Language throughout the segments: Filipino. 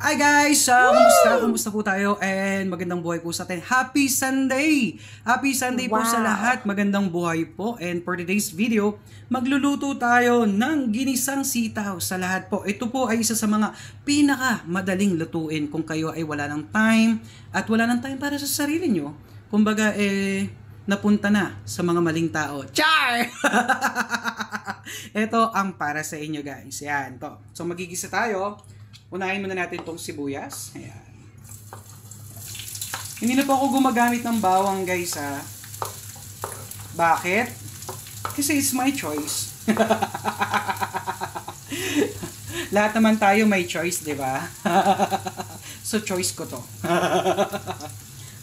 Hi guys! Kumusta po tayo? And magandang buhay po sa atin. Happy Sunday! Happy Sunday po sa lahat. Magandang buhay po. And for today's video, magluluto tayo ng ginisang sitaw sa lahat po. Ito po ay isa sa mga pinaka madaling lutuin kung kayo ay wala ng time at wala ng time para sa sarili nyo. Kumbaga napunta na sa mga maling tao. Char! Ito ang para sa inyo guys. Yan to. So magigisa tayo. Unahin muna natin itong sibuyas. Ayan. Hindi na po ako gumagamit ng bawang guys ha. Bakit? Kasi it's my choice. Lahat naman tayo may choice, di ba? So choice ko to.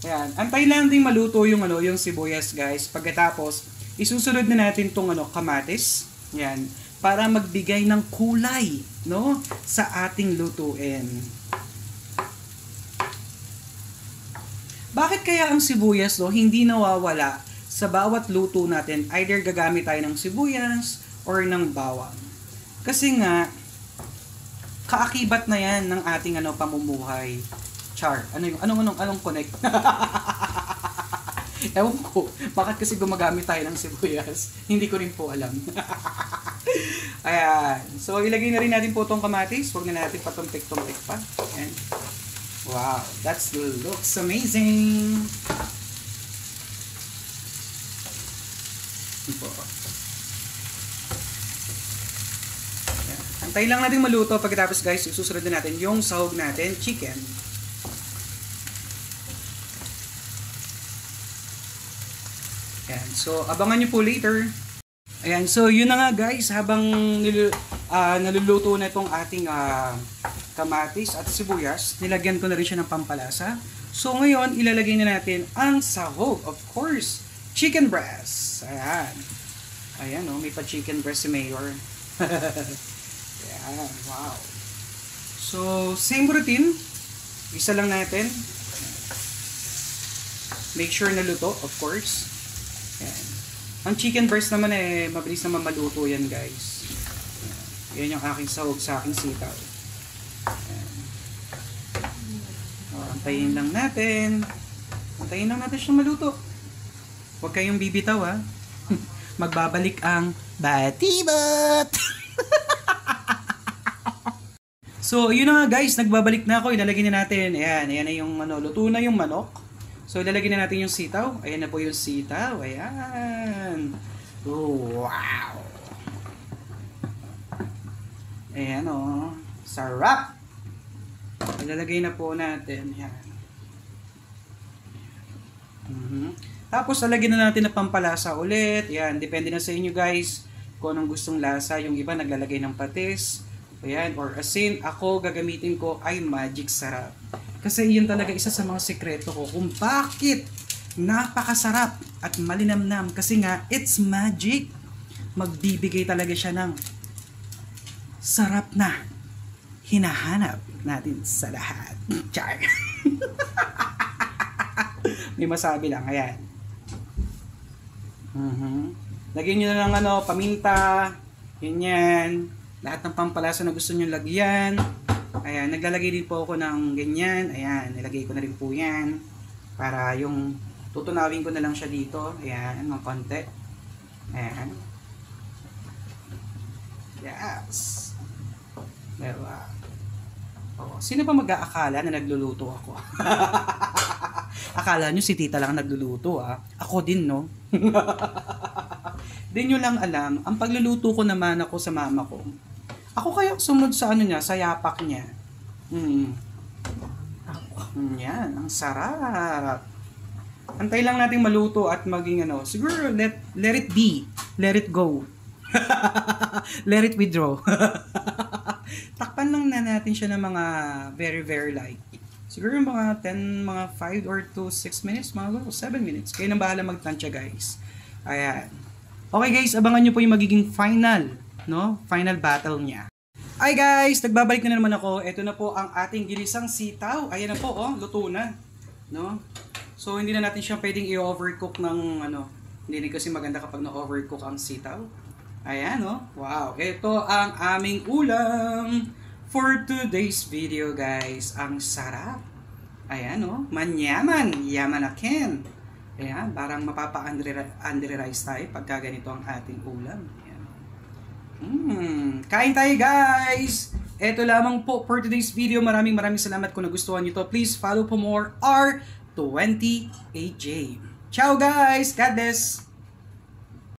Ayan. Antay lang din maluto yung sibuyas guys. Pagkatapos, isusunod na natin tong kamatis. Ayan. Para magbigay ng kulay, no, sa ating lutuin. Bakit kaya ang sibuyas, no, hindi nawawala sa bawat luto natin? Either gagamit tayo ng sibuyas or ng bawang. Kasi nga, kaakibat na yan ng ating pamumuhay. Char. Anong connect? Ewan ko, bakit kasi gumagamit tayo ng sibuyas? Hindi ko rin po alam. Ayan. So, ilagay na rin natin po itong kamatis. Huwag na natin patumpik-tumpik pa. Ayan. Wow. That looks amazing. Ito. Ayan. Antayin lang natin maluto. Pagkatapos guys, isusunod na natin yung sahog natin, chicken. Ayan. So, abangan nyo po later. Ayan, so yun na nga guys, habang naluluto na itong ating kamatis at sibuyas, nilagyan ko na rin siya ng pampalasa. So ngayon, ilalagay na natin ang sahog, of course, chicken breast. Ayan. Ayan may pa-chicken breast si Mayor. Ayan, wow. So, same routine. Isa lang natin. Make sure na luto, of course. Ayan. Ang chicken breast naman mabilis naman maluto yan guys. Yan yung aking sahog sa aking sitaw. Antayin lang natin. Antayin lang natin siyang maluto. Huwag kayong bibitaw ha. Magbabalik ang Batibot! So yun na nga guys, nagbabalik na ako. Ilalagay na natin. Ayan na yung luto na yung manok. So, ilalagay na natin yung sitaw. Ayan na po yung sitaw. Ayan. Oh, wow. Ayan sarap. Ilalagay na po natin. Ayan. Tapos, lalagyan na natin ng pampalasa ulit. Ayan. Depende na sa inyo guys kung anong gustong lasa. Yung iba naglalagay ng patis. Ayan. Or asin. Ako, gagamitin ko ay magic sarap. Kasi yun talaga isa sa mga sekreto ko kung bakit napakasarap at malinamnam. Kasi nga, it's magic. Magbibigay talaga siya ng sarap na hinahanap natin sa lahat. Char! May masabi lang. Ayan. Lagyan nyo na lang paminta. Ganyan. Lahat ng pampalasa na gusto nyo lagyan. Ayan, naglalagay din po ako ng ganyan. Ayan, nilagay ko na rin po yan. Para yung tutunawin ko na lang siya dito. Ayan, ng konti. Ayan. Yes. Diba? Sino pa mag-aakala na nagluluto ako? Akala nyo si tita lang nagluluto Ako din, no? Di nyo lang alam, ang pagluluto ko naman ako sa mama ko. Ako kaya sumunod sa sa yapak niya. Yan, ang sarap. Antay lang natin maluto at maging siguro let it be. Let it go. Let it withdraw. Takpan lang na natin siya ng mga very very light. Siguro mga 5 or 6 minutes, mga 7 minutes. Kayo nang bahala magtansya guys. Ayan. Okay guys, abangan nyo po yung magiging final battle niya. Hi guys, nagbabalik na naman ako. Ito na po ang ating ginisang sitaw. Ayan na po, luto na, no? So hindi na natin siya pwedeng i-overcook ng hindi kasi maganda kapag na-overcook ang sitaw. Ayan, wow. Ito ang aming ulam for today's video guys. Ang sarap. Ayan oh, manyaman, yamanaken. Ayan, parang mapapa-under-rice tayo pagka ganito ang ating ulam. Ayan. Kain tayo guys! Ito lamang po for today's video. Maraming salamat kung nagustuhan nyo to. Please follow po more R20AJ. Ciao guys! God bless!